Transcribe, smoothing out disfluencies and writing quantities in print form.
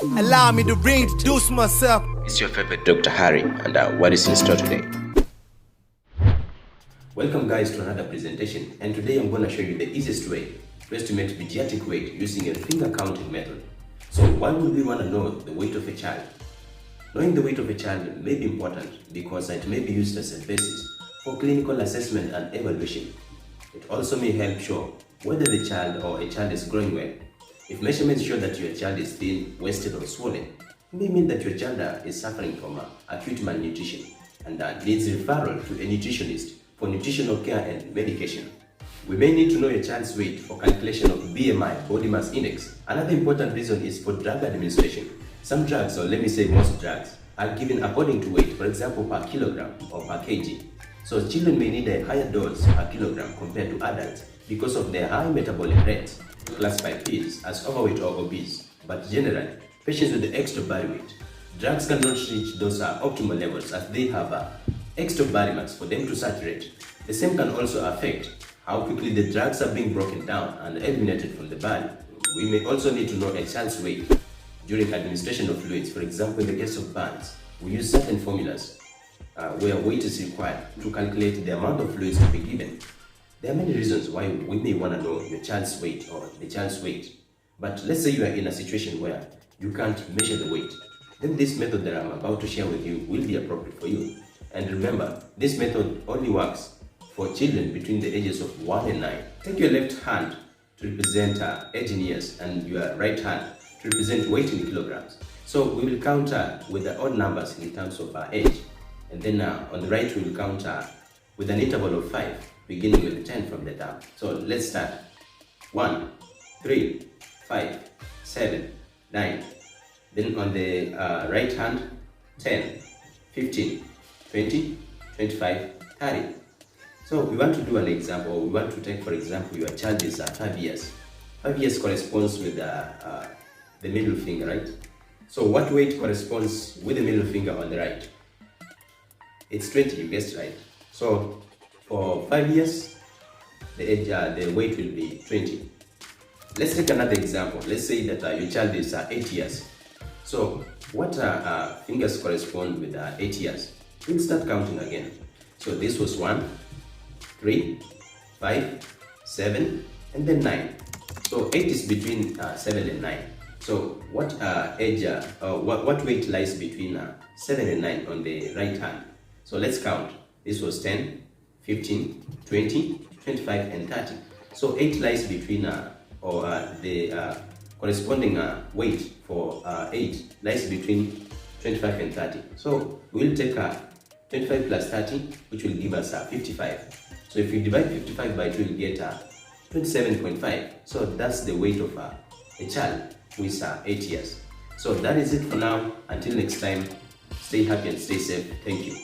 Allow me to reintroduce myself. It's your favorite Dr. Harry, and what is in store today? Welcome guys to another presentation, and today I'm going to show you the easiest way to estimate pediatric weight using a finger counting method. So why would we want to know the weight of a child? Knowing the weight of a child may be important because it may be used as a basis for clinical assessment and evaluation. It also may help show whether the child or a child is growing well. If measurements show that your child is thin, wasted or swollen, it may mean that your child is suffering from acute malnutrition and needs referral to a nutritionist for nutritional care and medication. We may need to know your child's weight for calculation of BMI, body mass index. Another important reason is for drug administration. Some drugs, or let me say most drugs, are given according to weight, for example per kilogram or per kg. So children may need a higher dose per kilogram compared to adults because of their high metabolic rates. Classify kids as overweight or obese, but generally, patients with the extra body weight, drugs cannot reach those optimal levels as they have extra body mass for them to saturate. The same can also affect how quickly the drugs are being broken down and eliminated from the body. We may also need to know a child's weight during administration of fluids. For example, in the case of burns, we use certain formulas where weight is required to calculate the amount of fluids to be given. There are many reasons why we may want to know your child's weight or the child's weight. But let's say you are in a situation where you can't measure the weight. Then this method that I'm about to share with you will be appropriate for you. And remember, this method only works for children between the ages of 1 and 9. Take your left hand to represent age in years and your right hand to represent weight in kilograms. So we will count with the odd numbers in terms of age. And then on the right we will count with an interval of 5. Beginning with 10 from the top. So let's start. 1, 3, 5, 7, 9. Then on the right hand, 10, 15, 20, 25, 30. So we want to do an example. We want to take, for example, your child is 5 years. 5 years corresponds with the middle finger, right? So what weight corresponds with the middle finger on the right? It's 20, you guessed right. So for 5 years, the weight will be 20. Let's take another example. Let's say that your child is 8 years. So what fingers correspond with 8 years? We'll start counting again. So this was 1, 3, 5, 7, and then 9. So 8 is between 7 and 9. So what what weight lies between 7 and 9 on the right hand? So let's count. This was 10, 15, 20, 25, and 30. So 8 lies between, the corresponding weight for 8 lies between 25 and 30. So we'll take 25 plus 30, which will give us 55. So if you divide 55 by 2, you'll get 27.5. So that's the weight of a child who is 8 years. So that is it for now. Until next time, stay happy and stay safe. Thank you.